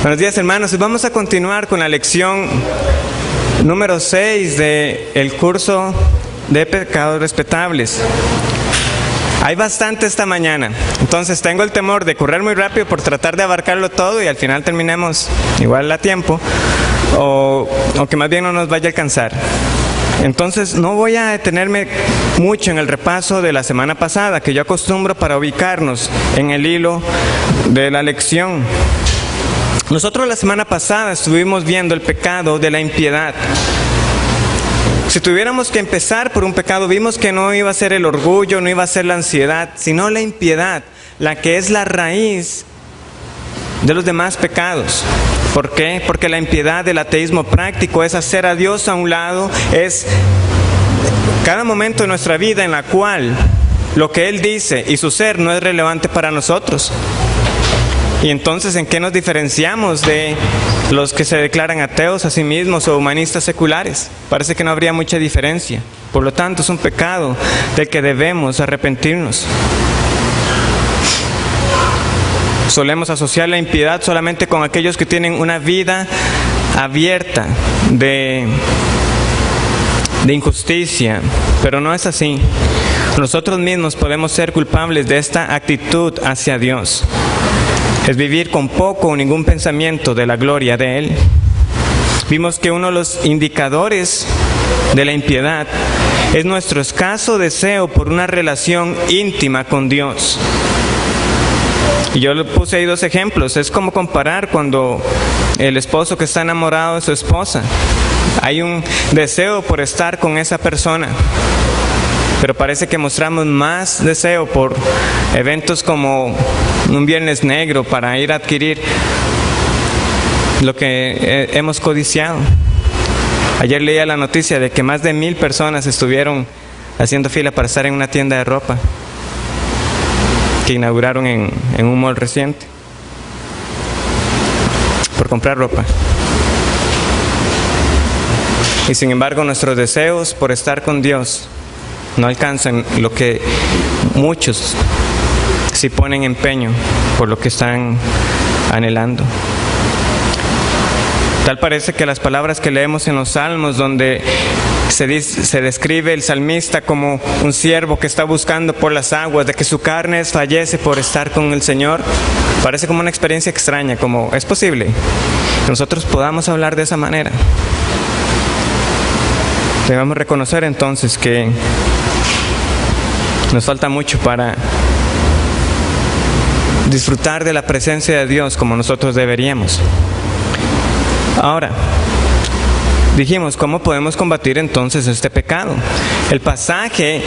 Buenos días, hermanos. Vamos a continuar con la lección número 6 del curso de pecados respetables. Hay bastante esta mañana, entonces tengo el temor de correr muy rápido por tratar de abarcarlo todo y al final terminemos igual a tiempo o que más bien no nos vaya a alcanzar. Entonces no voy a detenerme mucho en el repaso de la semana pasada, que yo acostumbro para ubicarnos en el hilo de la lección. Nosotros la semana pasada estuvimos viendo el pecado de la impiedad. Si tuviéramos que empezar por un pecado, vimos que no iba a ser el orgullo, no iba a ser la ansiedad, sino la impiedad, la que es la raíz de los demás pecados. ¿Por qué? Porque la impiedad del ateísmo práctico es hacer a Dios a un lado, es cada momento de nuestra vida en la cual lo que Él dice y su ser no es relevante para nosotros. Y entonces, ¿en qué nos diferenciamos de los que se declaran ateos a sí mismos o humanistas seculares? Parece que no habría mucha diferencia. Por lo tanto, es un pecado del que debemos arrepentirnos. Solemos asociar la impiedad solamente con aquellos que tienen una vida abierta de injusticia, pero no es así. Nosotros mismos podemos ser culpables de esta actitud hacia Dios. Es vivir con poco o ningún pensamiento de la gloria de Él. Vimos que uno de los indicadores de la impiedad es nuestro escaso deseo por una relación íntima con Dios. Y yo le puse ahí dos ejemplos. Es como comparar cuando el esposo que está enamorado de su esposa. Hay un deseo por estar con esa persona, pero parece que mostramos más deseo por eventos como un viernes negro para ir a adquirir lo que hemos codiciado. Ayer leía la noticia de que más de 1,000 personas estuvieron haciendo fila para estar en una tienda de ropa que inauguraron en un mall reciente por comprar ropa. Y sin embargo, nuestros deseos por estar con Dios no alcanzan lo que muchos sí ponen empeño por lo que están anhelando. Tal parece que las palabras que leemos en los Salmos, donde se describe el salmista como un siervo que está buscando por las aguas, de que su carne desfallece por estar con el Señor, parece como una experiencia extraña, como ¿es posible que nosotros podamos hablar de esa manera? Debemos reconocer entonces que nos falta mucho para disfrutar de la presencia de Dios como nosotros deberíamos. Ahora, dijimos, ¿cómo podemos combatir entonces este pecado? El pasaje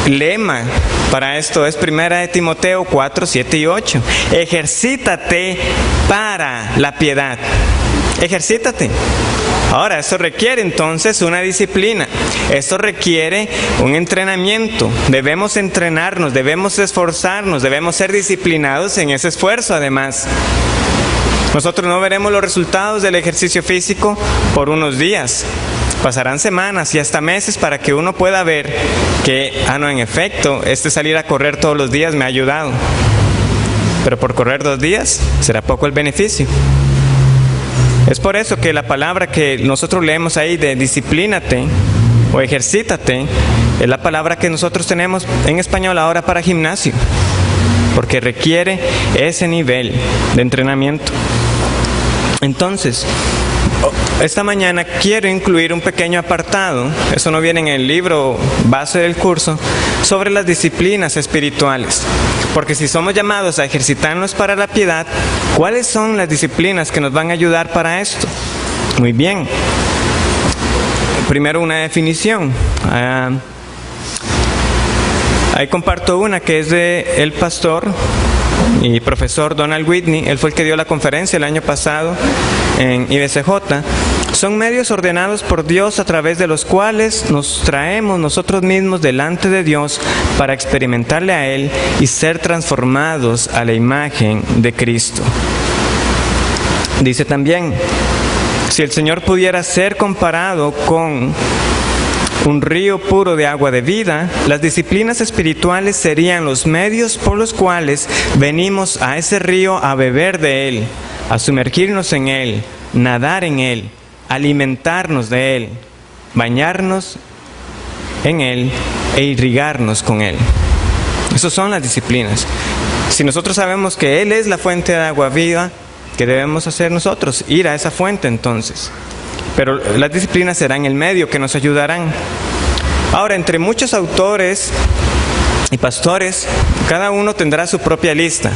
lema para esto es 1 Timoteo 4, 7 y 8. Ejercítate para la piedad. Ejercítate. Ahora, esto requiere entonces una disciplina. Esto requiere un entrenamiento. Debemos entrenarnos, debemos esforzarnos, debemos ser disciplinados en ese esfuerzo además. Nosotros no veremos los resultados del ejercicio físico por unos días. Pasarán semanas y hasta meses para que uno pueda ver que, en efecto, salir a correr todos los días me ha ayudado. Pero por correr 2 días, será poco el beneficio. Es por eso que la palabra que nosotros leemos ahí de disciplínate o ejercítate es la palabra que nosotros tenemos en español ahora para gimnasio, porque requiere ese nivel de entrenamiento. Entonces, esta mañana quiero incluir un pequeño apartado, eso no viene en el libro base del curso, sobre las disciplinas espirituales. Porque si somos llamados a ejercitarnos para la piedad, ¿cuáles son las disciplinas que nos van a ayudar para esto? Muy bien. Primero una definición. Ahí comparto una que es de el pastor y profesor Donald Whitney. Él fue el que dio la conferencia el año pasado en IBCJ. Son medios ordenados por Dios a través de los cuales nos traemos nosotros mismos delante de Dios para experimentarle a Él y ser transformados a la imagen de Cristo. Dice también, si el Señor pudiera ser comparado con un río puro de agua de vida, las disciplinas espirituales serían los medios por los cuales venimos a ese río a beber de él, a sumergirnos en él, nadar en él, alimentarnos de él, bañarnos en él e irrigarnos con él. Esas son las disciplinas. Si nosotros sabemos que él es la fuente de agua viva, ¿qué debemos hacer nosotros? Ir a esa fuente entonces. Pero las disciplinas serán el medio que nos ayudarán. Ahora, entre muchos autores y pastores, cada uno tendrá su propia lista.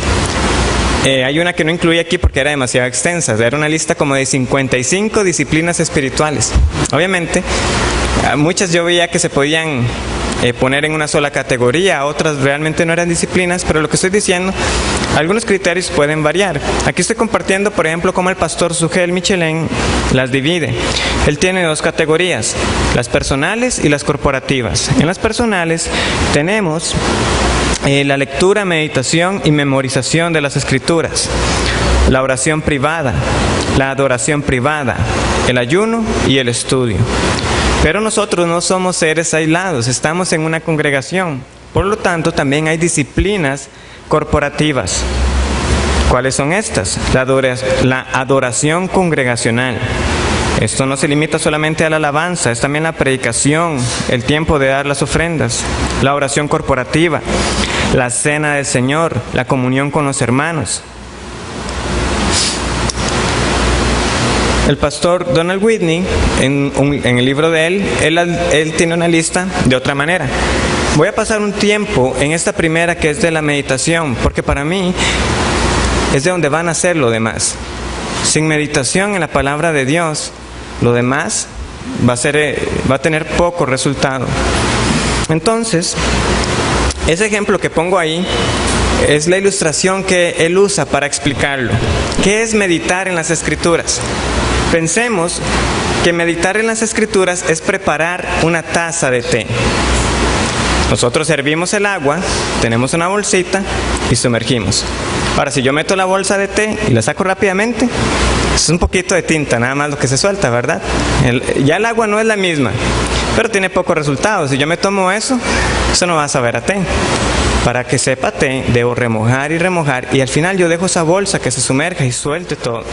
Hay una que no incluí aquí porque era demasiado extensa. Era una lista como de 55 disciplinas espirituales. Obviamente, muchas yo veía que se podían poner en una sola categoría, otras realmente no eran disciplinas, pero lo que estoy diciendo, algunos criterios pueden variar. Aquí estoy compartiendo, por ejemplo, cómo el pastor Sugel Michelén las divide. Él tiene dos categorías, las personales y las corporativas. En las personales tenemos la lectura, meditación y memorización de las escrituras, la oración privada, la adoración privada, el ayuno y el estudio. Pero nosotros no somos seres aislados, estamos en una congregación. Por lo tanto, también hay disciplinas corporativas. ¿Cuáles son estas? La adoración congregacional. Esto no se limita solamente a la alabanza, es también la predicación, el tiempo de dar las ofrendas, la oración corporativa, la cena del Señor, la comunión con los hermanos. El pastor Donald Whitney, en el libro de él tiene una lista de otra manera. Voy a pasar un tiempo en esta primera que es de la meditación, porque para mí es de donde van a ser lo demás. Sin meditación en la palabra de Dios, lo demás va a tener poco resultado. Entonces, ese ejemplo que pongo ahí es la ilustración que él usa para explicarlo. ¿Qué es meditar en las Escrituras? Pensemos que meditar en las Escrituras es preparar una taza de té. Nosotros servimos el agua, tenemos una bolsita y sumergimos. Ahora, si yo meto la bolsa de té y la saco rápidamente, es un poquito de tinta, nada más lo que se suelta, ¿verdad? Ya el agua no es la misma, pero tiene pocos resultados. Si yo me tomo eso no va a saber a té. Para que sepa té, debo remojar y al final yo dejo esa bolsa que se sumerja y suelte todo.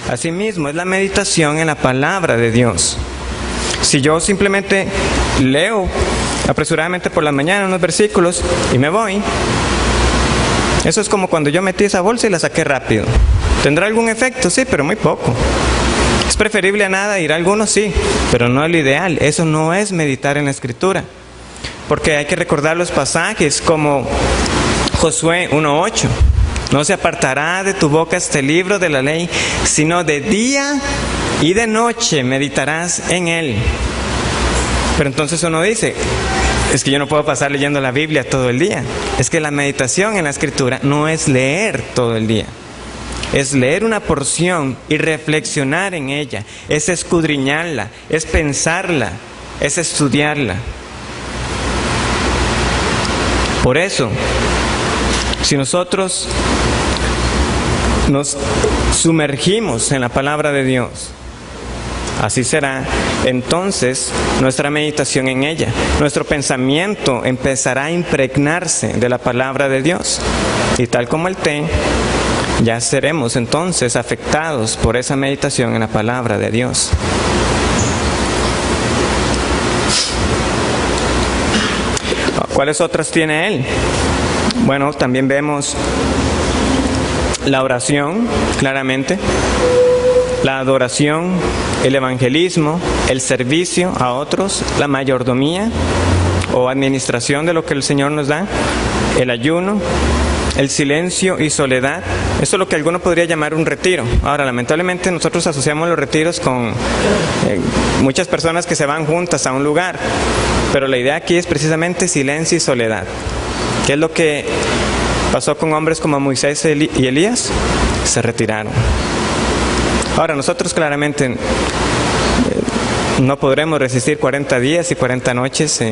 Asimismo, es la meditación en la palabra de Dios. Si yo simplemente leo apresuradamente por la mañana unos versículos y me voy, eso es como cuando yo metí esa bolsa y la saqué rápido. ¿Tendrá algún efecto? Sí, pero muy poco. ¿Es preferible a nada ir a algunos? Sí, pero no es lo ideal. Eso no es meditar en la Escritura. Porque hay que recordar los pasajes como Josué 1:8. No se apartará de tu boca este libro de la ley, sino de día y de noche meditarás en él. Pero entonces uno dice, es que yo no puedo pasar leyendo la Biblia todo el día. Es que la meditación en la Escritura no es leer todo el día. Es leer una porción y reflexionar en ella. Es escudriñarla, es pensarla, es estudiarla. Por eso, si nosotros nos sumergimos en la palabra de Dios, así será entonces nuestra meditación en ella. Nuestro pensamiento empezará a impregnarse de la palabra de Dios. Y tal como el té, ya seremos entonces afectados por esa meditación en la palabra de Dios. ¿Cuáles otras tiene él? Bueno, también vemos la oración, claramente, la adoración, el evangelismo, el servicio a otros, la mayordomía o administración de lo que el Señor nos da, el ayuno, el silencio y soledad. Eso es lo que alguno podría llamar un retiro. Ahora, lamentablemente nosotros asociamos los retiros con muchas personas que se van juntas a un lugar, pero la idea aquí es precisamente silencio y soledad. ¿Qué es lo que pasó con hombres como Moisés y Elías? Se retiraron. Ahora, nosotros claramente no podremos resistir 40 días y 40 noches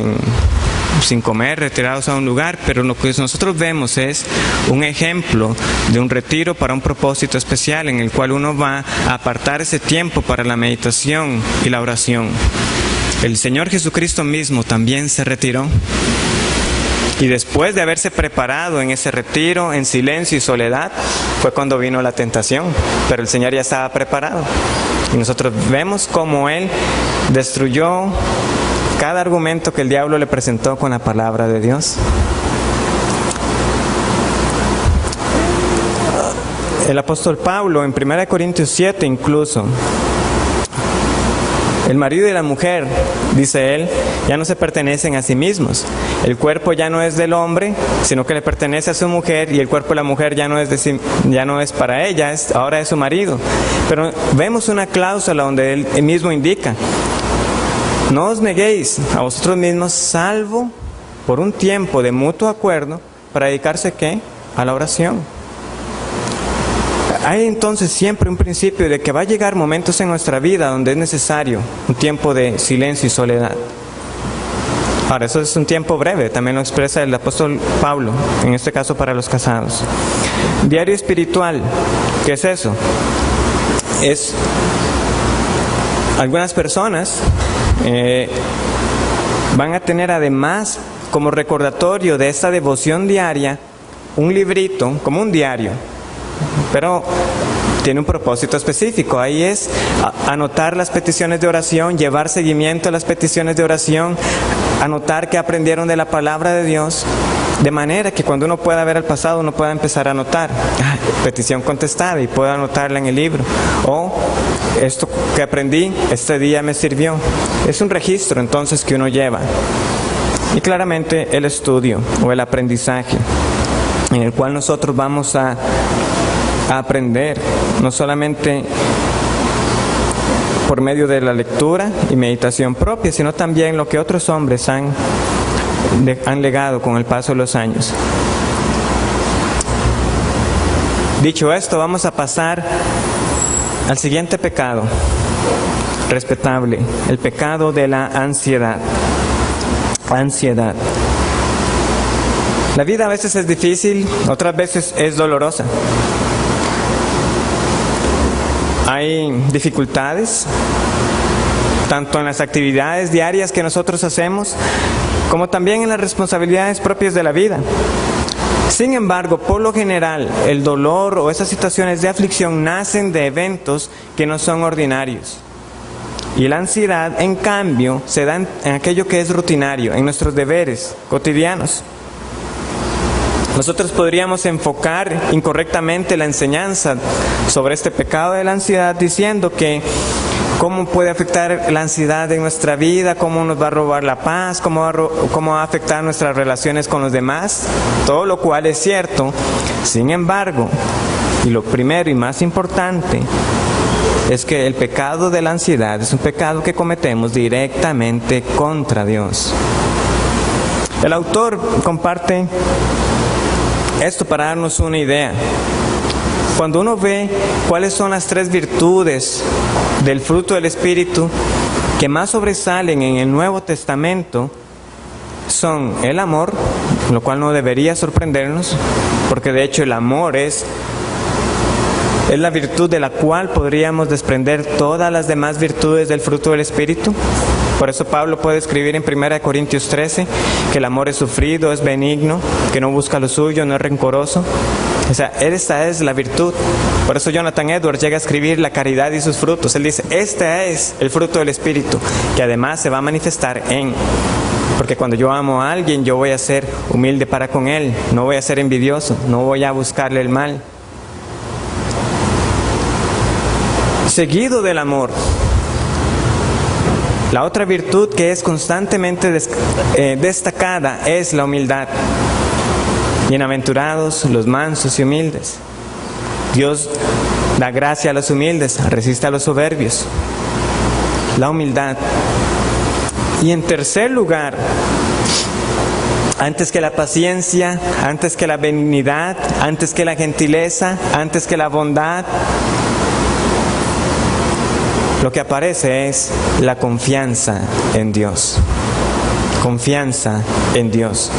sin comer, retirados a un lugar, pero lo que nosotros vemos es un ejemplo de un retiro para un propósito especial en el cual uno va a apartar ese tiempo para la meditación y la oración. El Señor Jesucristo mismo también se retiró. Y después de haberse preparado en ese retiro, en silencio y soledad, fue cuando vino la tentación. Pero el Señor ya estaba preparado. Y nosotros vemos cómo Él destruyó cada argumento que el diablo le presentó con la palabra de Dios. El apóstol Pablo en 1 Corintios 7 incluso, el marido y la mujer, dice él, ya no se pertenecen a sí mismos. El cuerpo ya no es del hombre, sino que le pertenece a su mujer, y el cuerpo de la mujer ya no es para ella, ahora es su marido. Pero vemos una cláusula donde él mismo indica: no os neguéis a vosotros mismos, salvo por un tiempo de mutuo acuerdo, para dedicarse ¿qué? A la oración. Hay entonces siempre un principio de que va a llegar momentos en nuestra vida donde es necesario un tiempo de silencio y soledad. Ahora, eso es un tiempo breve, también lo expresa el apóstol Pablo, en este caso para los casados. Diario espiritual, ¿qué es eso? Es algunas personas van a tener además como recordatorio de esta devoción diaria un librito, como un diario, pero tiene un propósito específico. Ahí es anotar las peticiones de oración, llevar seguimiento a las peticiones de oración, anotar que aprendieron de la palabra de Dios, de manera que cuando uno pueda ver el pasado, uno pueda empezar a anotar petición contestada y pueda anotarla en el libro. O esto que aprendí, este día me sirvió. Es un registro entonces que uno lleva. Y claramente el estudio o el aprendizaje, en el cual nosotros vamos a aprender, no solamente por medio de la lectura y meditación propia, sino también lo que otros hombres han legado con el paso de los años. Dicho esto, vamos a pasar al siguiente pecado respetable, el pecado de la ansiedad. Ansiedad. La vida a veces es difícil, otras veces es dolorosa. Hay dificultades, tanto en las actividades diarias que nosotros hacemos, como también en las responsabilidades propias de la vida. Sin embargo, por lo general, el dolor o esas situaciones de aflicción nacen de eventos que no son ordinarios. Y la ansiedad, en cambio, se da en aquello que es rutinario, en nuestros deberes cotidianos. Nosotros podríamos enfocar incorrectamente la enseñanza sobre este pecado de la ansiedad diciendo que cómo puede afectar la ansiedad en nuestra vida, cómo nos va a robar la paz, cómo va a afectar nuestras relaciones con los demás, todo lo cual es cierto. Sin embargo, y lo primero y más importante, es que el pecado de la ansiedad es un pecado que cometemos directamente contra Dios. El autor comparte esto para darnos una idea. Cuando uno ve cuáles son las 3 virtudes del fruto del Espíritu que más sobresalen en el Nuevo Testamento, son el amor, lo cual no debería sorprendernos, porque de hecho el amor es la virtud de la cual podríamos desprender todas las demás virtudes del fruto del Espíritu. Por eso Pablo puede escribir en 1 Corintios 13 que el amor es sufrido, es benigno, que no busca lo suyo, no es rencoroso. O sea, esta es la virtud. Por eso Jonathan Edwards llega a escribir la caridad y sus frutos. Él dice, este es el fruto del Espíritu, que además se va a manifestar porque cuando yo amo a alguien, yo voy a ser humilde para con él, no voy a ser envidioso, no voy a buscarle el mal. Seguido del amor, la otra virtud que es constantemente destacada es la humildad. Bienaventurados los mansos y humildes. Dios da gracia a los humildes, resiste a los soberbios. La humildad. Y en tercer lugar, antes que la paciencia, antes que la benignidad, antes que la gentileza, antes que la bondad, lo que aparece es la confianza en Dios. Confianza en Dios.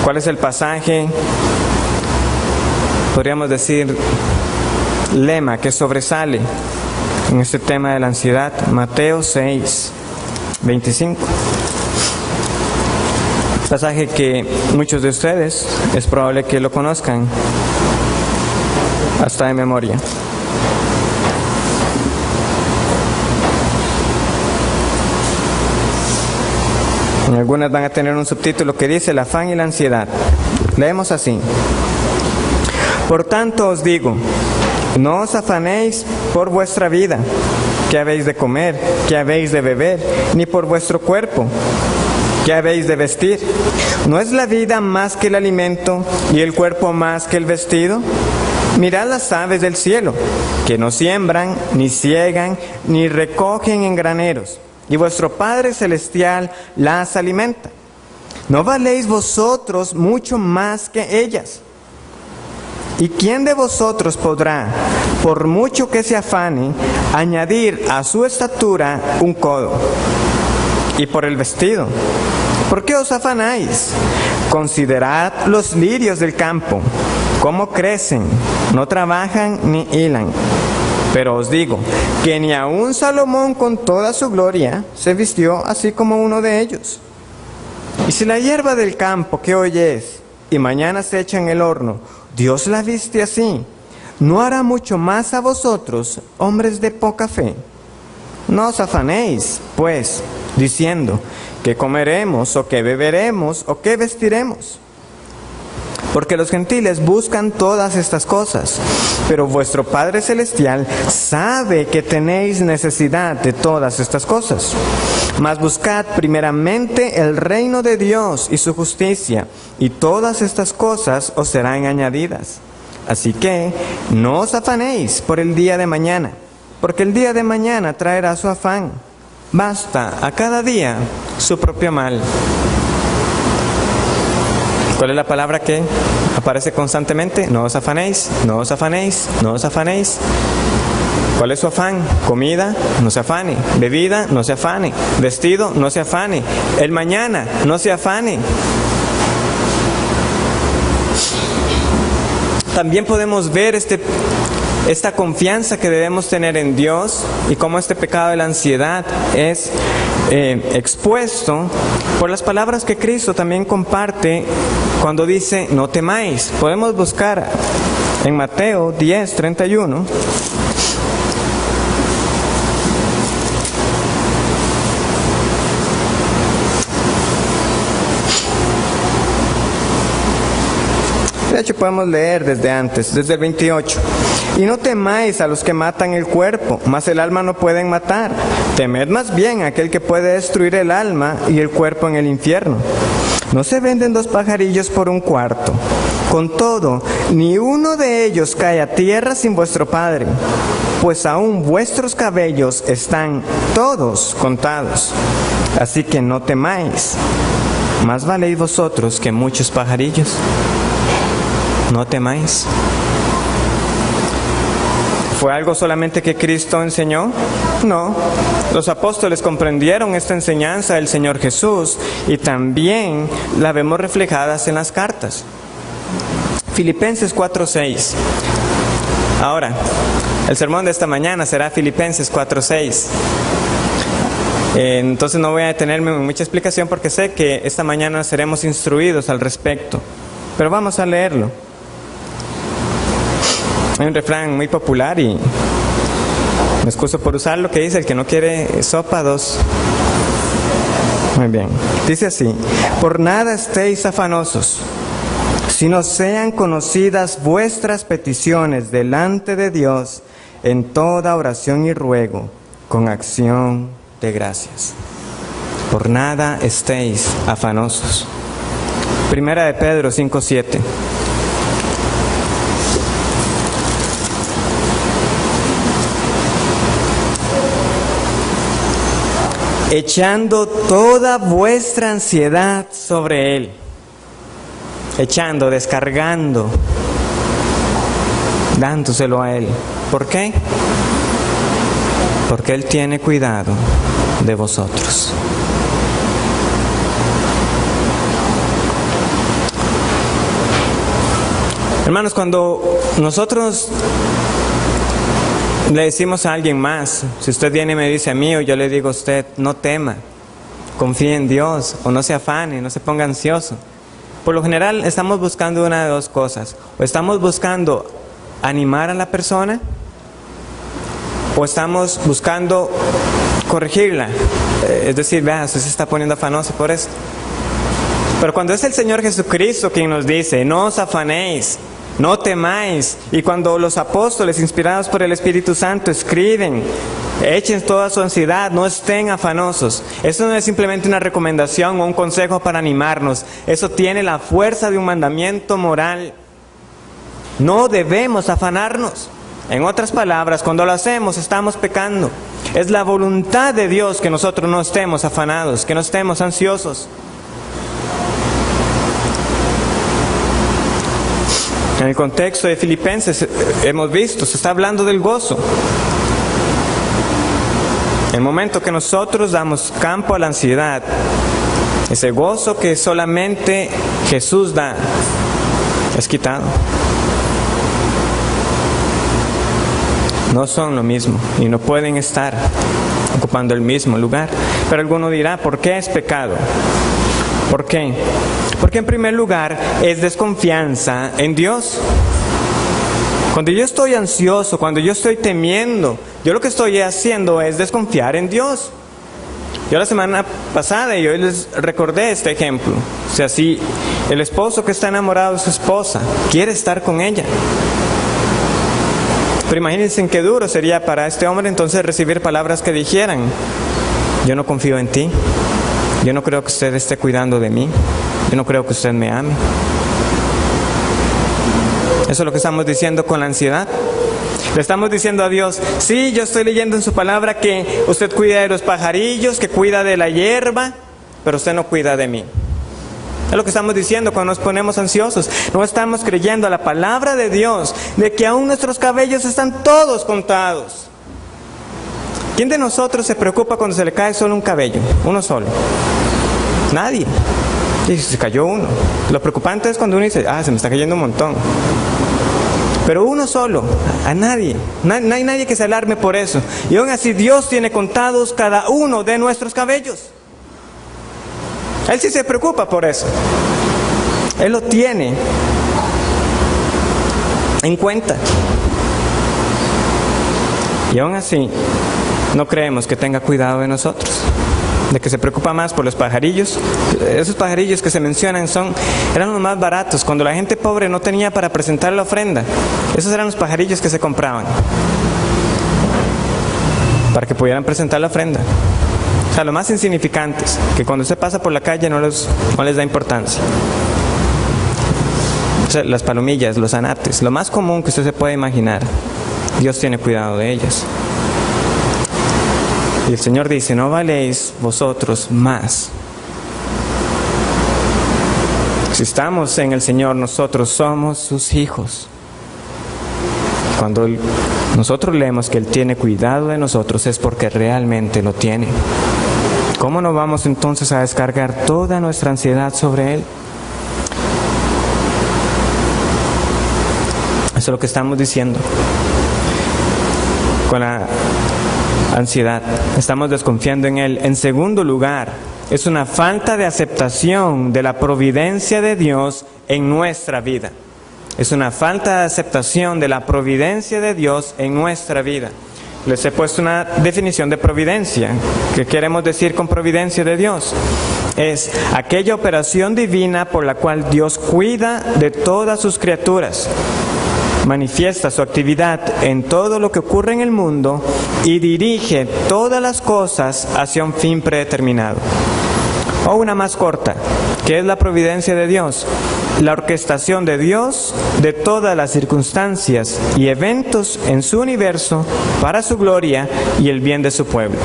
¿Cuál es el pasaje? Podríamos decir lema que sobresale en este tema de la ansiedad. Mateo 6, 25. Pasaje que muchos de ustedes es probable que lo conozcan hasta de memoria. Algunas van a tener un subtítulo que dice el afán y la ansiedad. Leemos así: por tanto os digo, no os afanéis por vuestra vida, qué habéis de comer, qué habéis de beber, ni por vuestro cuerpo, qué habéis de vestir. ¿No es la vida más que el alimento y el cuerpo más que el vestido? Mirad las aves del cielo, que no siembran, ni siegan, ni recogen en graneros, y vuestro Padre Celestial las alimenta. ¿No valéis vosotros mucho más que ellas? ¿Y quién de vosotros podrá, por mucho que se afane, añadir a su estatura un codo? Y por el vestido, ¿por qué os afanáis? Considerad los lirios del campo, cómo crecen, no trabajan ni hilan. Pero os digo que ni aun Salomón con toda su gloria se vistió así como uno de ellos. Y si la hierba del campo que hoy es y mañana se echa en el horno, Dios la viste así, ¿no hará mucho más a vosotros, hombres de poca fe? No os afanéis, pues, diciendo, ¿qué comeremos, o qué beberemos, o qué vestiremos? Porque los gentiles buscan todas estas cosas, pero vuestro Padre Celestial sabe que tenéis necesidad de todas estas cosas. Mas buscad primeramente el reino de Dios y su justicia, y todas estas cosas os serán añadidas. Así que no os afanéis por el día de mañana, porque el día de mañana traerá su afán. Basta a cada día su propio mal. ¿Cuál es la palabra que aparece constantemente? No os afanéis, no os afanéis, no os afanéis. ¿Cuál es su afán? Comida, no se afane. Bebida, no se afane. Vestido, no se afane. El mañana, no se afane. También podemos ver esta confianza que debemos tener en Dios y cómo este pecado de la ansiedad es expuesto por las palabras que Cristo también comparte cuando dice no temáis. Podemos buscar en Mateo 10, 31. De hecho, podemos leer desde antes, desde el 28. Y no temáis a los que matan el cuerpo, mas el alma no pueden matar. Temed más bien a aquel que puede destruir el alma y el cuerpo en el infierno. ¿No se venden 2 pajarillos por un cuarto? Con todo, ni uno de ellos cae a tierra sin vuestro Padre, pues aún vuestros cabellos están todos contados. Así que no temáis, más valéis vosotros que muchos pajarillos. No temáis. ¿Fue algo solamente que Cristo enseñó? No. Los apóstoles comprendieron esta enseñanza del Señor Jesús y también la vemos reflejadas en las cartas. Filipenses 4:6. Ahora, el sermón de esta mañana será Filipenses 4:6. Entonces no voy a detenerme en mucha explicación porque sé que esta mañana seremos instruidos al respecto. Pero vamos a leerlo. Hay un refrán muy popular y me excuso por usarlo que dice: el que no quiere sopa, 2. Muy bien. Dice así: por nada estéis afanosos, sino sean conocidas vuestras peticiones delante de Dios en toda oración y ruego, con acción de gracias. Por nada estéis afanosos. Primera de Pedro 5:7. Echando toda vuestra ansiedad sobre Él. Echando, descargando, dándoselo a Él. ¿Por qué? Porque Él tiene cuidado de vosotros. Hermanos, cuando nosotros le decimos a alguien más, si usted viene y me dice a mí, o yo le digo a usted, no tema, confíe en Dios, o no se afane, no se ponga ansioso. Por lo general estamos buscando una de dos cosas: o estamos buscando animar a la persona, o estamos buscando corregirla. Es decir, vea, usted se está poniendo afanoso por esto. Pero cuando es el Señor Jesucristo quien nos dice, no os afanéis, no temáis, y cuando los apóstoles inspirados por el Espíritu Santo escriben, echen toda su ansiedad, no estén afanosos, eso no es simplemente una recomendación o un consejo para animarnos, eso tiene la fuerza de un mandamiento moral. No debemos afanarnos. En otras palabras, cuando lo hacemos estamos pecando. Es la voluntad de Dios que nosotros no estemos afanados, que no estemos ansiosos. En el contexto de Filipenses hemos visto, se está hablando del gozo. El momento que nosotros damos campo a la ansiedad, ese gozo que solamente Jesús da, es quitado. No son lo mismo y no pueden estar ocupando el mismo lugar. Pero alguno dirá, ¿por qué es pecado? ¿Por qué? Porque en primer lugar es desconfianza en Dios. Cuando yo estoy ansioso, cuando yo estoy temiendo, yo lo que estoy haciendo es desconfiar en Dios. Yo la semana pasada y hoy les recordé este ejemplo. O sea, si el esposo que está enamorado de su esposa quiere estar con ella, pero imagínense en qué duro sería para este hombre entonces recibir palabras que dijeran, yo no confío en ti, yo no creo que usted esté cuidando de mí, yo no creo que usted me ame. Eso es lo que estamos diciendo con la ansiedad. Le estamos diciendo a Dios, sí, yo estoy leyendo en su palabra que usted cuida de los pajarillos, que cuida de la hierba, pero usted no cuida de mí. Es lo que estamos diciendo cuando nos ponemos ansiosos. No estamos creyendo a la palabra de Dios, de que aún nuestros cabellos están todos contados. ¿Quién de nosotros se preocupa cuando se le cae solo un cabello? Uno solo. Nadie. Y se cayó uno. Lo preocupante es cuando uno dice, se me está cayendo un montón. Pero uno solo, a nadie. No hay nadie que se alarme por eso. Y aún así Dios tiene contados cada uno de nuestros cabellos. Él sí se preocupa por eso. Él lo tiene en cuenta. Y aún así, no creemos que tenga cuidado de nosotros. De que se preocupa más por los pajarillos. Esos pajarillos que se mencionan eran los más baratos. Cuando la gente pobre no tenía para presentar la ofrenda, esos eran los pajarillos que se compraban para que pudieran presentar la ofrenda. O sea, los más insignificantes, que cuando usted pasa por la calle no les da importancia. O sea, las palomillas, los anates, lo más común que usted se puede imaginar. Dios tiene cuidado de ellas. Y el Señor dice, no valéis vosotros más. Si estamos en el Señor, nosotros somos sus hijos. Cuando nosotros leemos que Él tiene cuidado de nosotros, es porque realmente lo tiene. ¿Cómo no vamos entonces a descargar toda nuestra ansiedad sobre Él? Eso es lo que estamos diciendo. Con la ansiedad, estamos desconfiando en Él. En segundo lugar, es una falta de aceptación de la providencia de Dios en nuestra vida. Es una falta de aceptación de la providencia de Dios en nuestra vida. Les he puesto una definición de providencia. ¿Qué queremos decir con providencia de Dios? Es aquella operación divina por la cual Dios cuida de todas sus criaturas, manifiesta su actividad en todo lo que ocurre en el mundo y dirige todas las cosas hacia un fin predeterminado. O una más corta, ¿qué es la providencia de Dios? La orquestación de Dios de todas las circunstancias y eventos en su universo para su gloria y el bien de su pueblo.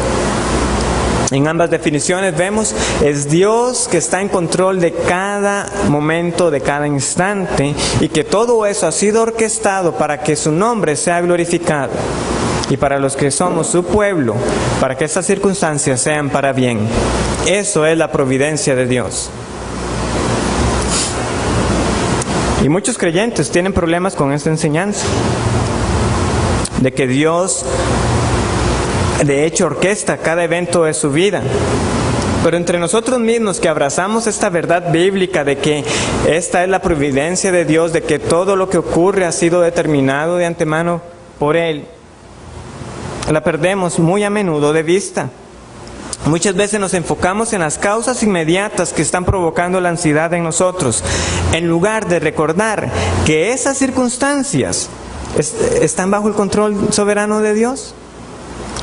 En ambas definiciones vemos, es Dios que está en control de cada momento, de cada instante, y que todo eso ha sido orquestado para que su nombre sea glorificado. Y para los que somos su pueblo, para que estas circunstancias sean para bien. Eso es la providencia de Dios. Y muchos creyentes tienen problemas con esta enseñanza. de que Dios de hecho orquesta cada evento de su vida. Pero entre nosotros mismos que abrazamos esta verdad bíblica de que esta es la providencia de Dios, de que todo lo que ocurre ha sido determinado de antemano por Él, la perdemos muy a menudo de vista. Muchas veces nos enfocamos en las causas inmediatas que están provocando la ansiedad en nosotros, en lugar de recordar que esas circunstancias están bajo el control soberano de Dios.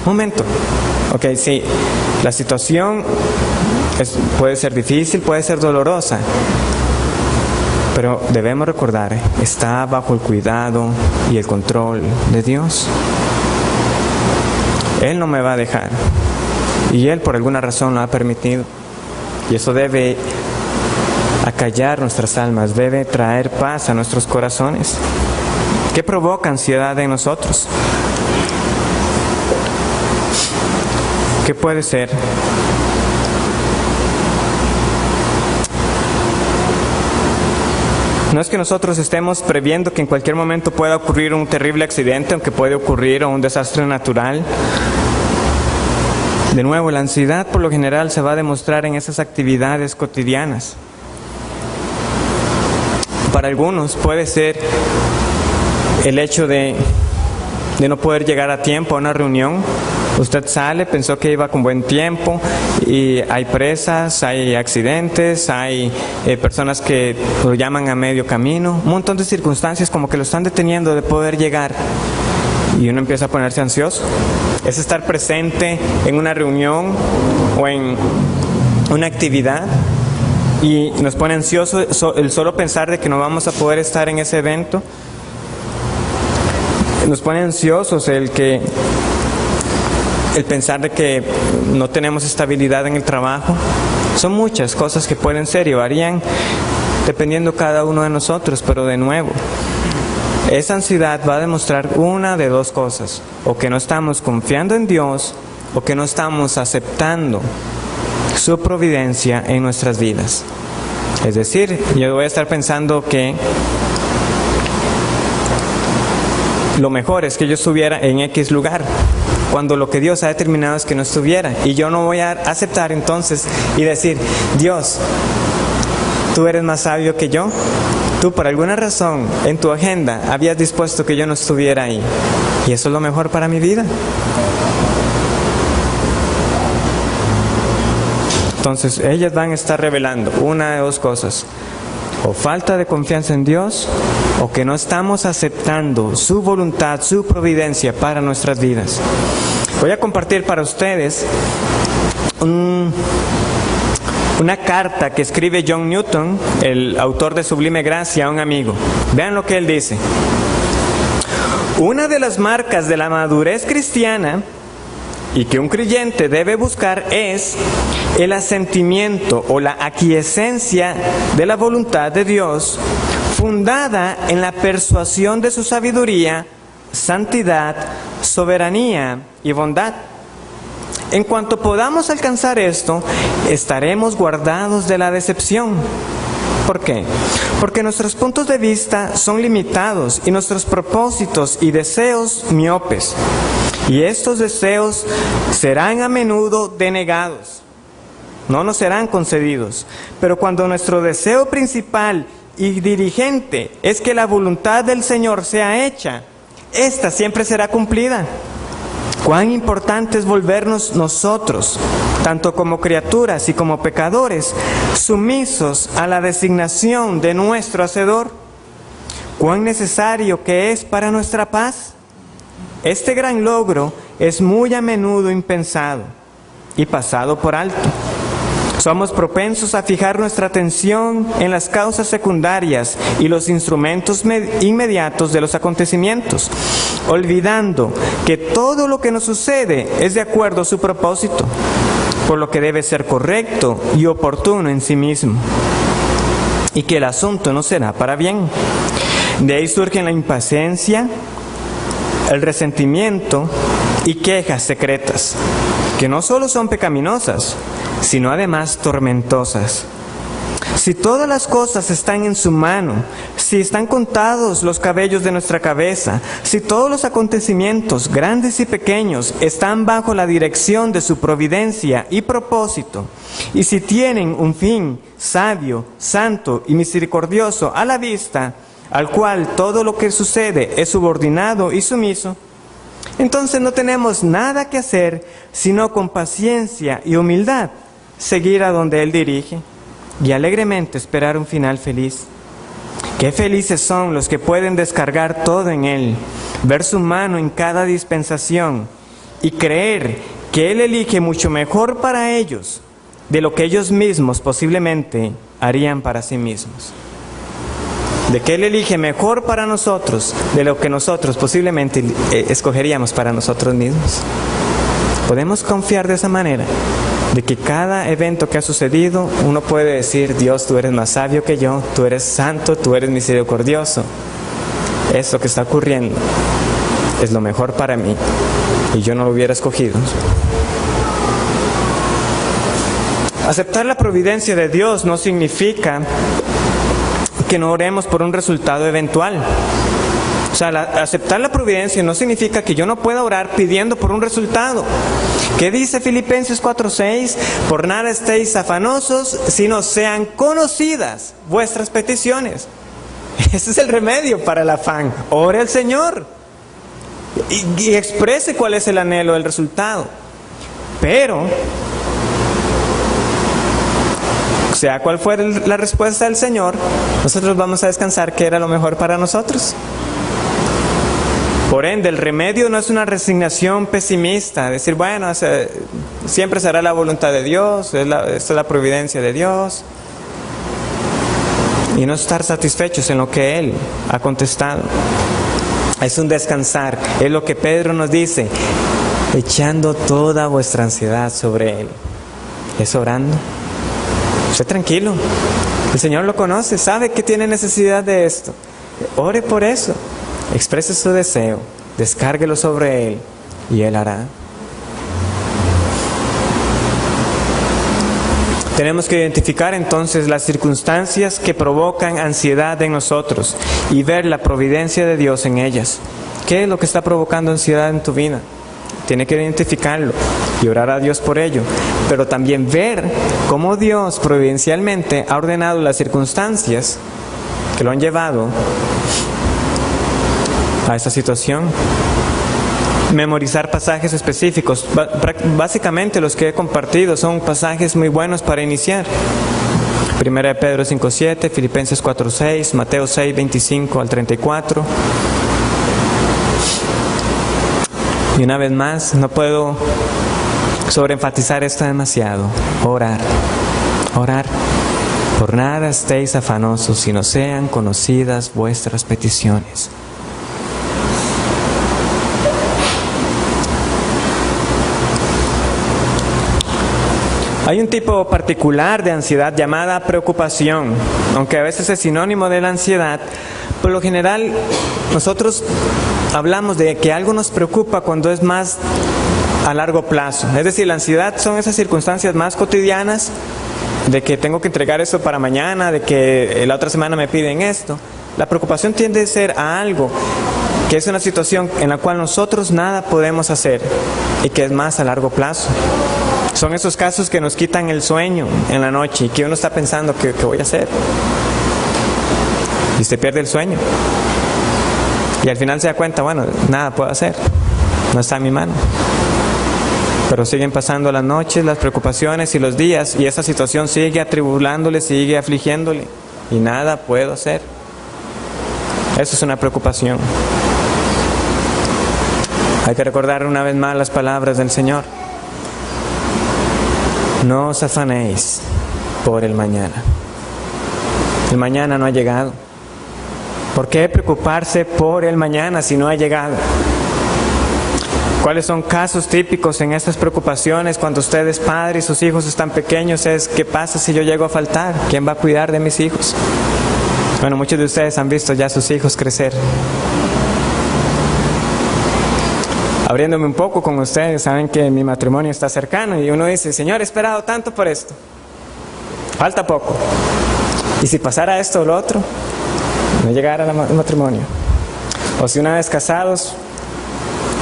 Momento. Ok, sí, la situación puede ser difícil, puede ser dolorosa, pero debemos recordar, está bajo el cuidado y el control de Dios. Él no me va a dejar, y Él por alguna razón lo ha permitido, y eso debe acallar nuestras almas, debe traer paz a nuestros corazones. ¿Qué provoca ansiedad en nosotros? ¿Qué puede ser? No es que nosotros estemos previendo que en cualquier momento pueda ocurrir un terrible accidente, aunque puede ocurrir, o un desastre natural. De nuevo, la ansiedad por lo general se va a demostrar en esas actividades cotidianas. Para algunos puede ser el hecho de no poder llegar a tiempo a una reunión. Usted sale, pensó que iba con buen tiempo y hay presas, hay accidentes, hay personas que lo llaman a medio camino, un montón de circunstancias como que lo están deteniendo de poder llegar y uno empieza a ponerse ansioso. Es estar presente en una reunión o en una actividad y nos pone ansioso el solo pensar de que no vamos a poder estar en ese evento. Nos pone ansiosos el pensar de que no tenemos estabilidad en el trabajo. Son muchas cosas que pueden ser y varían dependiendo cada uno de nosotros, pero de nuevo, esa ansiedad va a demostrar una de dos cosas: o que no estamos confiando en Dios, o que no estamos aceptando su providencia en nuestras vidas. Es decir, yo voy a estar pensando que lo mejor es que yo estuviera en X lugar, cuando lo que Dios ha determinado es que no estuviera. Y yo no voy a aceptar entonces y decir: Dios, tú eres más sabio que yo. Tú por alguna razón en tu agenda habías dispuesto que yo no estuviera ahí. Y eso es lo mejor para mi vida. Entonces ellas van a estar revelando una de dos cosas: o falta de confianza en Dios, o que no estamos aceptando su voluntad, su providencia para nuestras vidas. Voy a compartir para ustedes una carta que escribe John Newton, el autor de Sublime Gracia, a un amigo. Vean lo que él dice: una de las marcas de la madurez cristiana y que un creyente debe buscar es el asentimiento o la aquiescencia de la voluntad de Dios, fundada en la persuasión de su sabiduría, santidad, soberanía y bondad. En cuanto podamos alcanzar esto, estaremos guardados de la decepción. ¿Por qué? Porque nuestros puntos de vista son limitados y nuestros propósitos y deseos miopes. Y estos deseos serán a menudo denegados. No nos serán concedidos. Pero cuando nuestro deseo principal y dirigente es que la voluntad del Señor sea hecha, esta siempre será cumplida. Cuán importante es volvernos nosotros, tanto como criaturas y como pecadores, sumisos a la designación de nuestro Hacedor. Cuán necesario que es para nuestra paz. Este gran logro es muy a menudo impensado y pasado por alto. Somos propensos a fijar nuestra atención en las causas secundarias y los instrumentos inmediatos de los acontecimientos, olvidando que todo lo que nos sucede es de acuerdo a su propósito, por lo que debe ser correcto y oportuno en sí mismo, y que el asunto no será para bien. De ahí surgen la impaciencia, el resentimiento y quejas secretas, que no solo son pecaminosas, sino además tormentosas. Si todas las cosas están en su mano, si están contados los cabellos de nuestra cabeza, si todos los acontecimientos, grandes y pequeños, están bajo la dirección de su providencia y propósito, y si tienen un fin sabio, santo y misericordioso a la vista, al cual todo lo que sucede es subordinado y sumiso, entonces no tenemos nada que hacer sino con paciencia y humildad seguir a donde Él dirige y alegremente esperar un final feliz. Qué felices son los que pueden descargar todo en Él, ver su mano en cada dispensación y creer que Él elige mucho mejor para ellos de lo que ellos mismos posiblemente harían para sí mismos. De que Él elige mejor para nosotros de lo que nosotros posiblemente escogeríamos para nosotros mismos. Podemos confiar de esa manera, de que cada evento que ha sucedido, uno puede decir: Dios, tú eres más sabio que yo, tú eres santo, tú eres misericordioso. Esto que está ocurriendo es lo mejor para mí y yo no lo hubiera escogido. Aceptar la providencia de Dios no significa que no oremos por un resultado eventual. O sea, aceptar la providencia no significa que yo no pueda orar pidiendo por un resultado. ¿Qué dice Filipenses 4:6? Por nada estéis afanosos, sino sean conocidas vuestras peticiones. Ese es el remedio para el afán. Ore al Señor y exprese cuál es el anhelo del resultado. Pero sea cual fuera la respuesta del Señor, nosotros vamos a descansar que era lo mejor para nosotros. Por ende, el remedio no es una resignación pesimista, decir, bueno, siempre será la voluntad de Dios, esta es la providencia de Dios, y no estar satisfechos en lo que Él ha contestado. Es un descansar, es lo que Pedro nos dice, echando toda vuestra ansiedad sobre Él. Es orando. Esté tranquilo, el Señor lo conoce, sabe que tiene necesidad de esto. Ore por eso, exprese su deseo, descárguelo sobre Él y Él hará. Tenemos que identificar entonces las circunstancias que provocan ansiedad en nosotros y ver la providencia de Dios en ellas. ¿Qué es lo que está provocando ansiedad en tu vida? Tiene que identificarlo y orar a Dios por ello, pero también ver cómo Dios providencialmente ha ordenado las circunstancias que lo han llevado a esa situación. Memorizar pasajes específicos. Básicamente los que he compartido son pasajes muy buenos para iniciar. 1 de Pedro 5:7, Filipenses 4:6, Mateo 6:25 al 34. Y una vez más, no puedo sobreenfatizar esto demasiado. Orar. Orar. Por nada estéis afanosos, sino sean conocidas vuestras peticiones. Hay un tipo particular de ansiedad llamada preocupación, aunque a veces es sinónimo de la ansiedad. Por lo general, nosotros hablamos de que algo nos preocupa cuando es más a largo plazo. Es decir, la ansiedad son esas circunstancias más cotidianas, de que tengo que entregar eso para mañana, de que la otra semana me piden esto. La preocupación tiende a ser a algo que es una situación en la cual nosotros nada podemos hacer y que es más a largo plazo. Son esos casos que nos quitan el sueño en la noche y que uno está pensando, ¿qué voy a hacer? Y se pierde el sueño. Y al final se da cuenta, bueno, nada puedo hacer, no está en mi mano. Pero siguen pasando las noches, las preocupaciones y los días, y esa situación sigue atribulándole, sigue afligiéndole, y nada puedo hacer. Eso es una preocupación. Hay que recordar una vez más las palabras del Señor. No os afanéis por el mañana. El mañana no ha llegado. ¿Por qué preocuparse por el mañana si no ha llegado? ¿Cuáles son casos típicos en estas preocupaciones cuando usted es padre y sus hijos están pequeños? Es, ¿qué pasa si yo llego a faltar? ¿Quién va a cuidar de mis hijos? Bueno, muchos de ustedes han visto ya a sus hijos crecer. Abriéndome un poco con ustedes, saben que mi matrimonio está cercano y uno dice, Señor, he esperado tanto por esto. Falta poco. Y si pasara esto o lo otro, no llegara al matrimonio. O si una vez casados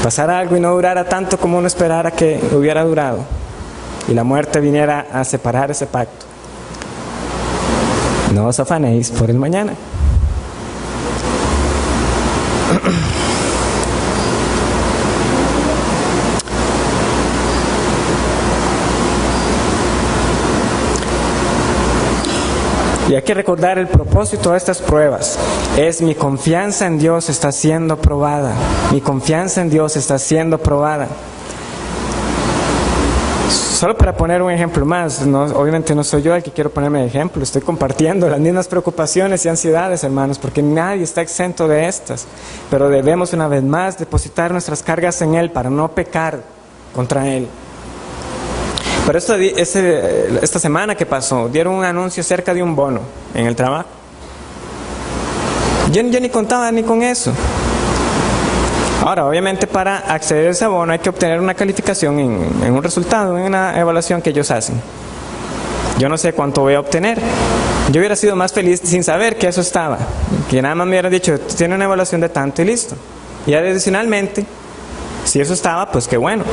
pasara algo y no durara tanto como uno esperara que hubiera durado, y la muerte viniera a separar ese pacto. No os afanéis por el mañana. Y hay que recordar el propósito de estas pruebas. Es mi confianza en Dios está siendo probada. Mi confianza en Dios está siendo probada. Solo para poner un ejemplo más, obviamente no soy yo el que quiero ponerme de ejemplo, estoy compartiendo las mismas preocupaciones y ansiedades, hermanos, porque nadie está exento de estas. Pero debemos una vez más depositar nuestras cargas en Él para no pecar contra Él. Pero esta semana que pasó, dieron un anuncio acerca de un bono en el trabajo. Yo ni contaba ni con eso. Ahora, obviamente para acceder a ese bono hay que obtener una calificación en un resultado, en una evaluación que ellos hacen. Yo no sé cuánto voy a obtener. Yo hubiera sido más feliz sin saber que eso estaba. Que nada más me hubieran dicho, tiene una evaluación de tanto y listo. Y adicionalmente, si eso estaba, pues qué bueno.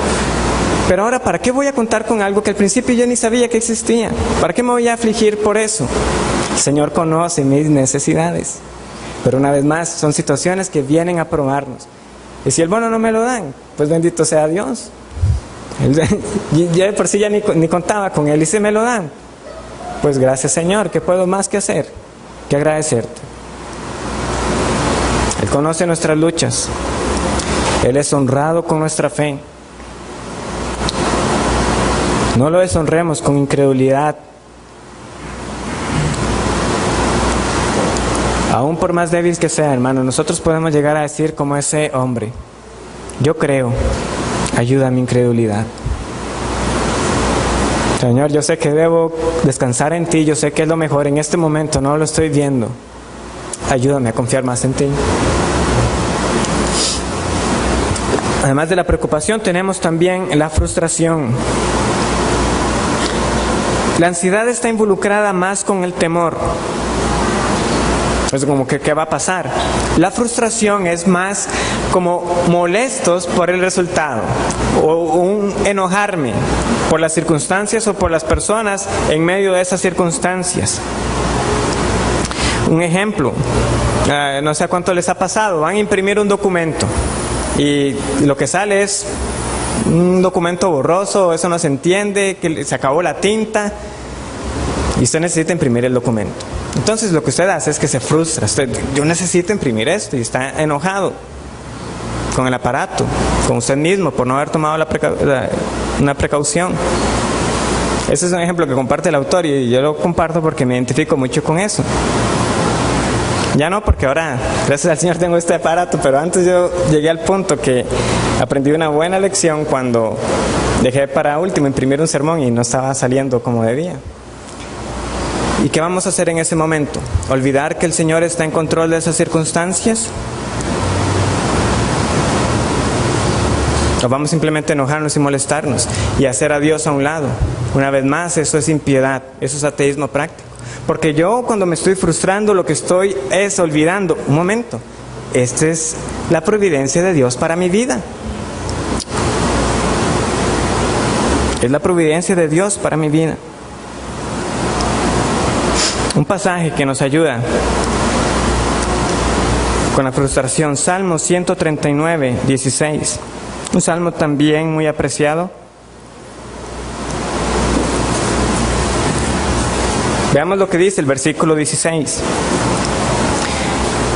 Pero ahora, ¿para qué voy a contar con algo que al principio yo ni sabía que existía? ¿Para qué me voy a afligir por eso? El Señor conoce mis necesidades. Pero una vez más, son situaciones que vienen a probarnos. Y si el bono no me lo dan, pues bendito sea Dios. Yo de por sí ya ni contaba con Él, y si me lo dan, pues gracias Señor, ¿qué puedo más que hacer? Que agradecerte. Él conoce nuestras luchas. Él es honrado con nuestra fe. No lo deshonremos con incredulidad. Aún por más débil que sea, hermano, nosotros podemos llegar a decir como ese hombre: yo creo, ayuda a mi incredulidad. Señor, yo sé que debo descansar en ti, yo sé que es lo mejor en este momento, no lo estoy viendo. Ayúdame a confiar más en ti. Además de la preocupación, tenemos también la frustración. La ansiedad está involucrada más con el temor. Es como que ¿qué va a pasar? La frustración es más como molestos por el resultado, o un enojarme por las circunstancias o por las personas en medio de esas circunstancias. Un ejemplo, no sé a cuánto les ha pasado, van a imprimir un documento y lo que sale es un documento borroso, eso no se entiende, que se acabó la tinta y usted necesita imprimir el documento. Entonces lo que usted hace es que se frustra. Yo necesito imprimir esto, y está enojado con el aparato, con usted mismo por no haber tomado una precaución. Ese es un ejemplo que comparte el autor y yo lo comparto porque me identifico mucho con eso. Ya no, porque ahora, gracias al Señor, tengo este aparato, pero antes yo llegué al punto que aprendí una buena lección cuando dejé para último imprimir un sermón y no estaba saliendo como debía. ¿Y qué vamos a hacer en ese momento? ¿Olvidar que el Señor está en control de esas circunstancias? ¿O vamos simplemente a enojarnos y molestarnos y hacer a Dios a un lado? Una vez más, eso es impiedad, eso es ateísmo práctico. Porque yo cuando me estoy frustrando, lo que estoy es olvidando, un momento, esta es la providencia de Dios para mi vida. Es la providencia de Dios para mi vida. Un pasaje que nos ayuda con la frustración, Salmo 139, 16. Un salmo también muy apreciado. Veamos lo que dice el versículo 16.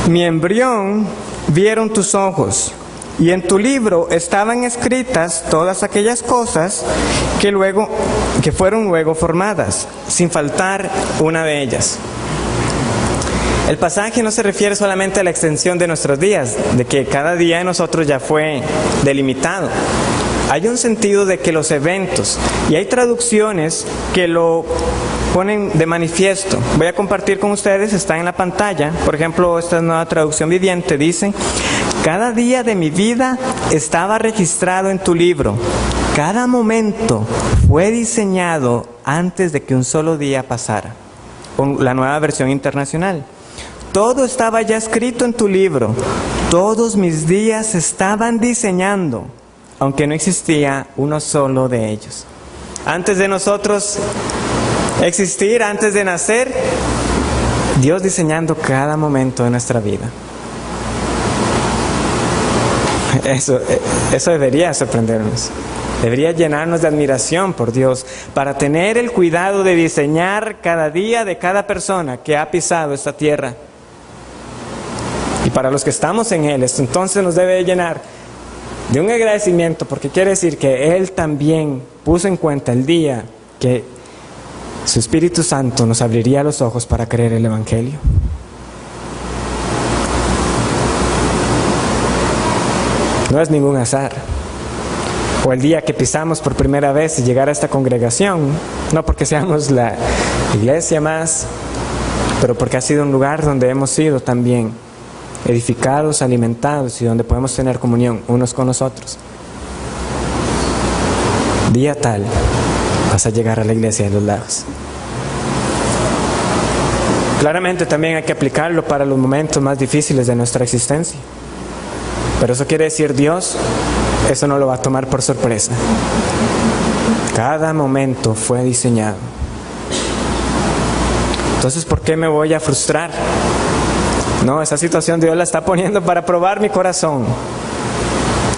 Mi embrión vieron tus ojos, y en tu libro estaban escritas todas aquellas cosas que fueron luego formadas, sin faltar una de ellas. El pasaje no se refiere solamente a la extensión de nuestros días, de que cada día de nosotros ya fue delimitado. Hay un sentido de que los eventos, y hay traducciones que lo ponen de manifiesto. Voy a compartir con ustedes, está en la pantalla. Por ejemplo, esta nueva traducción viviente dice: cada día de mi vida estaba registrado en tu libro. Cada momento fue diseñado antes de que un solo día pasara. la Nueva Versión Internacional. Todo estaba ya escrito en tu libro. Todos mis días estaban diseñando, aunque no existía uno solo de ellos. Antes de nosotros existir, antes de nacer, Dios diseñando cada momento de nuestra vida. Eso debería sorprendernos. Debería llenarnos de admiración por Dios para tener el cuidado de diseñar cada día de cada persona que ha pisado esta tierra. Y para los que estamos en Él, esto entonces nos debe llenar de un agradecimiento, porque quiere decir que Él también puso en cuenta el día que su Espíritu Santo nos abriría los ojos para creer el Evangelio. No es ningún azar. O el día que pisamos por primera vez y llegar a esta congregación, no porque seamos la iglesia más, pero porque ha sido un lugar donde hemos sido también edificados, alimentados y donde podemos tener comunión unos con los otros. Día tal, vas a llegar a la iglesia de los lagos. Claramente también hay que aplicarlo para los momentos más difíciles de nuestra existencia. Pero eso quiere decir Dios, eso no lo va a tomar por sorpresa. Cada momento fue diseñado. Entonces, ¿por qué me voy a frustrar? No, esa situación Dios la está poniendo para probar mi corazón.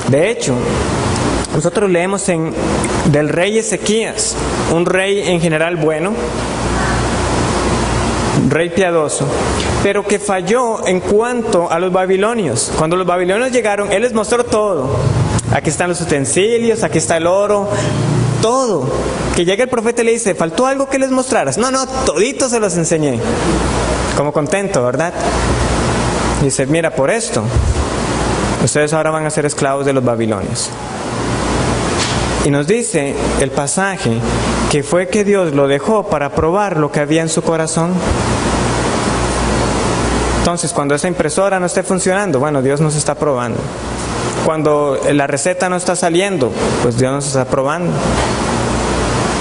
De hecho, nosotros leemos del rey Ezequías, un rey en general bueno, un rey piadoso, pero que falló en cuanto a los babilonios. Cuando los babilonios llegaron, Él les mostró todo. Aquí están los utensilios, aquí está el oro, todo. Que llega el profeta y le dice, ¿faltó algo que les mostraras? No, todito se los enseñé. Como contento, ¿verdad? Dice, mira, por esto, ustedes ahora van a ser esclavos de los babilonios. Y nos dice el pasaje que fue que Dios lo dejó para probar lo que había en su corazón. Entonces, cuando esa impresora no esté funcionando, bueno, Dios nos está probando. Cuando la receta no está saliendo, pues Dios nos está probando.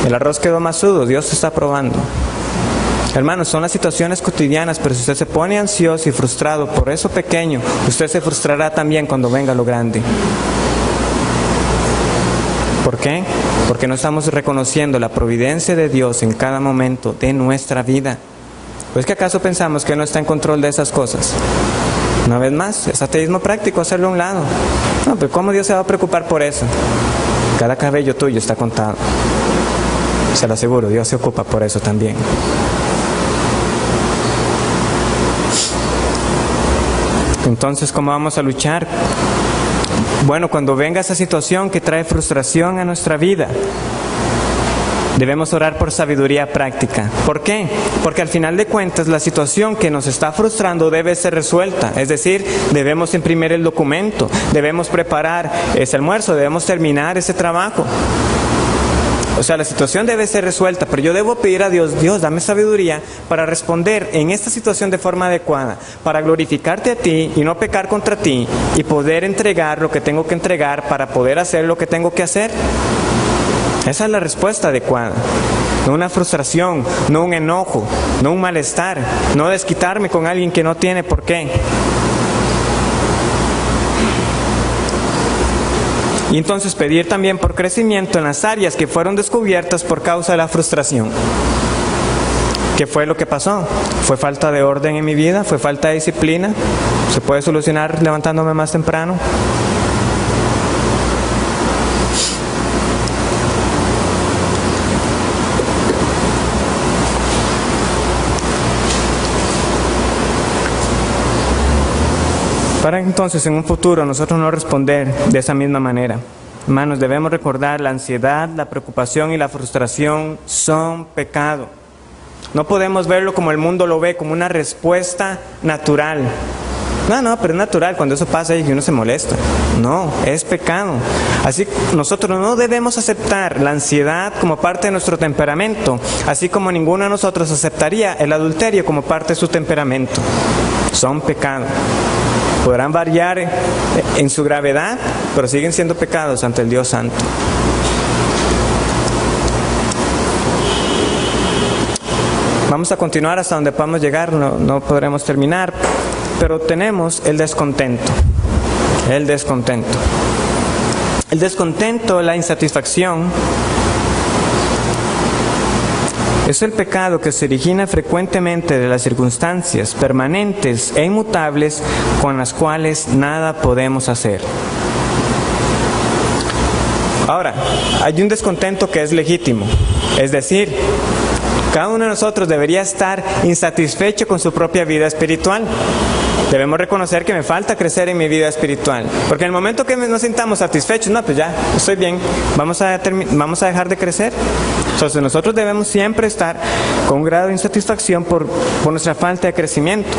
El arroz quedó masudo, Dios está probando. Hermanos, son las situaciones cotidianas, pero si usted se pone ansioso y frustrado por eso pequeño, usted se frustrará también cuando venga lo grande. ¿Por qué? Porque no estamos reconociendo la providencia de Dios en cada momento de nuestra vida. ¿Pues que acaso pensamos que Él no está en control de esas cosas? Una vez más, es ateísmo práctico hacerlo a un lado. No, pero ¿cómo Dios se va a preocupar por eso? Cada cabello tuyo está contado. Se lo aseguro, Dios se ocupa por eso también. Entonces, ¿cómo vamos a luchar? Bueno, cuando venga esa situación que trae frustración a nuestra vida, debemos orar por sabiduría práctica. ¿Por qué? Porque al final de cuentas la situación que nos está frustrando debe ser resuelta. Es decir, debemos imprimir el documento, debemos preparar ese almuerzo, debemos terminar ese trabajo. O sea, la situación debe ser resuelta, pero yo debo pedir a Dios, Dios, dame sabiduría para responder en esta situación de forma adecuada, para glorificarte a ti y no pecar contra ti y poder entregar lo que tengo que entregar para poder hacer lo que tengo que hacer. Esa es la respuesta adecuada. No una frustración, no un enojo, no un malestar, no desquitarme con alguien que no tiene por qué. Y entonces pedir también por crecimiento en las áreas que fueron descubiertas por causa de la frustración. ¿Qué fue lo que pasó? ¿Fue falta de orden en mi vida? ¿Fue falta de disciplina? ¿Se puede solucionar levantándome más temprano? Para entonces en un futuro nosotros no responder de esa misma manera. Hermanos, debemos recordar la ansiedad, la preocupación y la frustración son pecado. No podemos verlo como el mundo lo ve, como una respuesta natural. No, pero es natural cuando eso pasa y uno se molesta. No, es pecado. Así nosotros no debemos aceptar la ansiedad como parte de nuestro temperamento, así como ninguno de nosotros aceptaría el adulterio como parte de su temperamento. Son pecado. Podrán variar en su gravedad, pero siguen siendo pecados ante el Dios Santo. Vamos a continuar hasta donde podamos llegar, no podremos terminar, pero tenemos el descontento. El descontento. El descontento, la insatisfacción, es el pecado que se origina frecuentemente de las circunstancias permanentes e inmutables con las cuales nada podemos hacer. Ahora, hay un descontento que es legítimo, es decir, cada uno de nosotros debería estar insatisfecho con su propia vida espiritual. Debemos reconocer que me falta crecer en mi vida espiritual. Porque en el momento que nos sintamos satisfechos, no, pues ya, estoy bien, vamos a dejar de crecer. Entonces nosotros debemos siempre estar con un grado de insatisfacción por nuestra falta de crecimiento.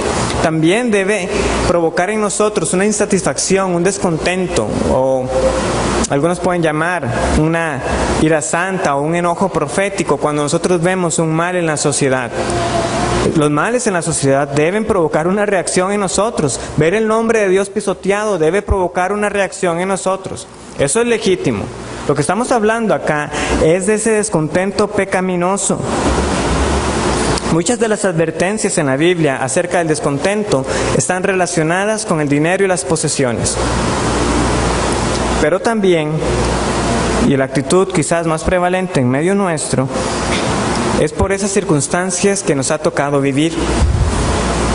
También debe provocar en nosotros una insatisfacción, un descontento, o algunos pueden llamar una ira santa o un enojo profético cuando nosotros vemos un mal en la sociedad. Los males en la sociedad deben provocar una reacción en nosotros. Ver el nombre de Dios pisoteado debe provocar una reacción en nosotros. Eso es legítimo. Lo que estamos hablando acá es de ese descontento pecaminoso. Muchas de las advertencias en la Biblia acerca del descontento están relacionadas con el dinero y las posesiones. Pero también, y la actitud quizás más prevalente en medio nuestro, es por esas circunstancias que nos ha tocado vivir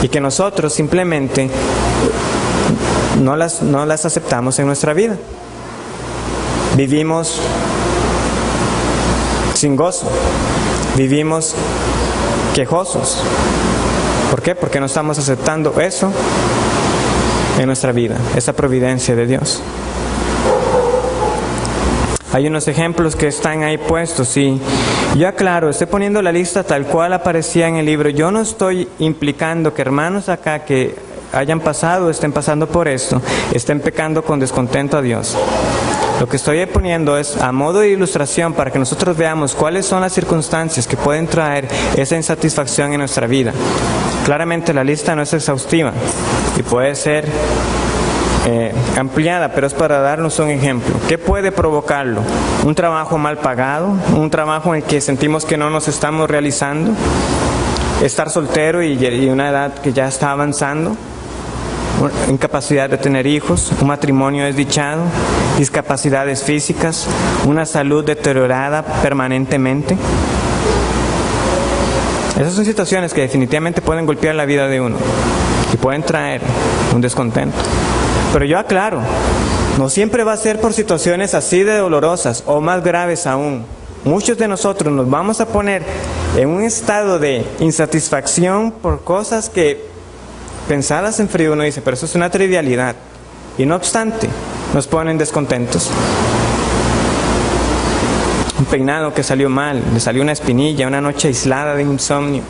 y que nosotros simplemente no las aceptamos en nuestra vida. Vivimos sin gozo, vivimos quejosos. ¿Por qué? Porque no estamos aceptando eso en nuestra vida, esa providencia de Dios. Hay unos ejemplos que están ahí puestos, y yo aclaro, estoy poniendo la lista tal cual aparecía en el libro. Yo no estoy implicando que hermanos acá que hayan pasado, estén pasando por esto, estén pecando con descontento a Dios. Lo que estoy poniendo es a modo de ilustración para que nosotros veamos cuáles son las circunstancias que pueden traer esa insatisfacción en nuestra vida. Claramente la lista no es exhaustiva y puede ser ampliada, pero es para darnos un ejemplo. ¿Qué puede provocarlo? Un trabajo mal pagado, un trabajo en el que sentimos que no nos estamos realizando, estar soltero y una edad que ya está avanzando, incapacidad de tener hijos, un matrimonio desdichado, discapacidades físicas, una salud deteriorada permanentemente. Esas son situaciones que definitivamente pueden golpear la vida de uno y pueden traer un descontento. Pero yo aclaro, no siempre va a ser por situaciones así de dolorosas o más graves aún. Muchos de nosotros nos vamos a poner en un estado de insatisfacción por cosas que, pensadas en frío, uno dice, pero eso es una trivialidad. Y no obstante, nos ponen descontentos. Un peinado que salió mal, le salió una espinilla, una noche aislada de insomnio.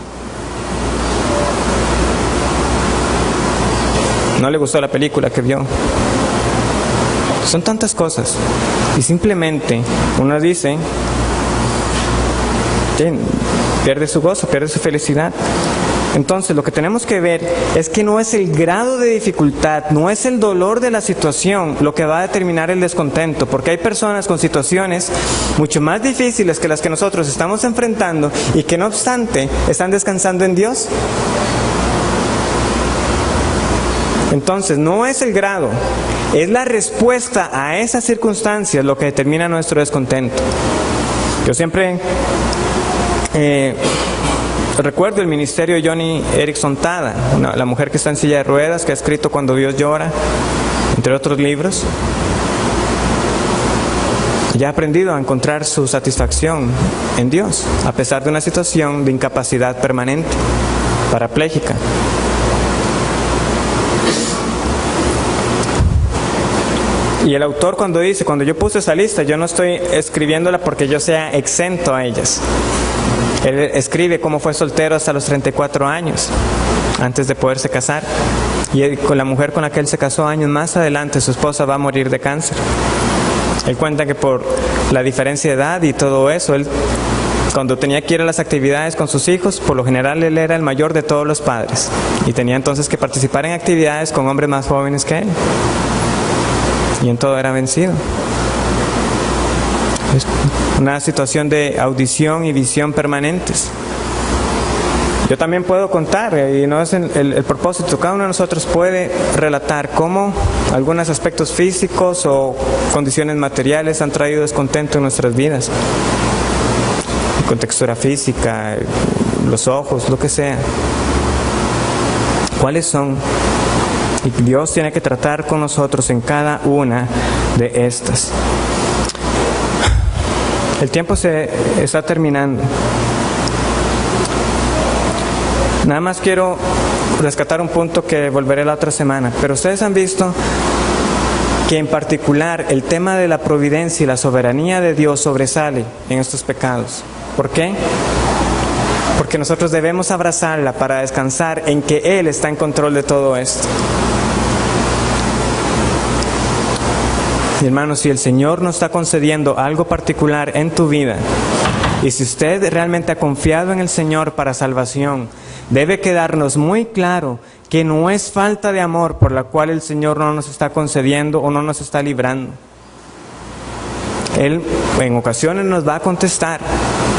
No le gustó la película que vio. Son tantas cosas. Y simplemente uno dice, pierde su gozo, pierde su felicidad. Entonces lo que tenemos que ver es que no es el grado de dificultad, no es el dolor de la situación lo que va a determinar el descontento, porque hay personas con situaciones mucho más difíciles que las que nosotros estamos enfrentando y que no obstante están descansando en Dios. Entonces no es el grado, es la respuesta a esas circunstancias lo que determina nuestro descontento. Yo siempre recuerdo el ministerio de Joni Eareckson Tada, la mujer que está en silla de ruedas, que ha escrito Cuando Dios llora, entre otros libros. Ya ha aprendido a encontrar su satisfacción en Dios, a pesar de una situación de incapacidad permanente, parapléjica. Y el autor cuando dice, cuando yo puse esa lista, yo no estoy escribiéndola porque yo sea exento a ellas. Él escribe cómo fue soltero hasta los 34 años, antes de poderse casar. Y con la mujer con la que él se casó años más adelante, su esposa va a morir de cáncer. Él cuenta que por la diferencia de edad y todo eso, él cuando tenía que ir a las actividades con sus hijos, por lo general él era el mayor de todos los padres. Y tenía entonces que participar en actividades con hombres más jóvenes que él. Y en todo era vencido. Es una situación de audición y visión permanentes. Yo también puedo contar, y no es el propósito, cada uno de nosotros puede relatar cómo algunos aspectos físicos o condiciones materiales han traído descontento en nuestras vidas. Con textura física, los ojos, lo que sea. ¿Cuáles son? Y Dios tiene que tratar con nosotros en cada una de estas. El tiempo se está terminando. Nada más quiero rescatar un punto que volveré la otra semana. Pero ustedes han visto que en particular el tema de la providencia y la soberanía de Dios sobresale en estos pecados. ¿Por qué? Porque nosotros debemos abrazarla para descansar en que Él está en control de todo esto. Y hermanos, si el Señor nos está concediendo algo particular en tu vida, y si usted realmente ha confiado en el Señor para salvación, debe quedarnos muy claro que no es falta de amor por la cual el Señor no nos está concediendo o no nos está librando. Él en ocasiones nos va a contestar: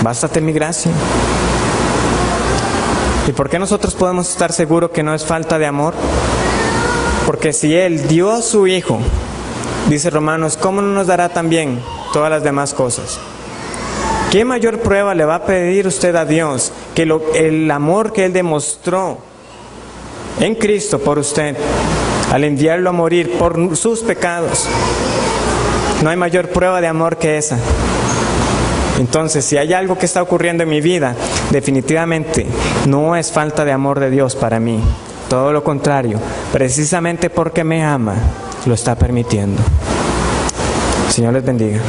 bástate mi gracia. ¿Y por qué nosotros podemos estar seguros que no es falta de amor? Porque si Él dio a su Hijo, dice Romanos, ¿cómo no nos dará también todas las demás cosas? ¿Qué mayor prueba le va a pedir usted a Dios que el amor que Él demostró en Cristo por usted al enviarlo a morir por sus pecados? No hay mayor prueba de amor que esa. Entonces, si hay algo que está ocurriendo en mi vida, definitivamente no es falta de amor de Dios para mí. Todo lo contrario, precisamente porque me ama, lo está permitiendo. Señor les bendiga.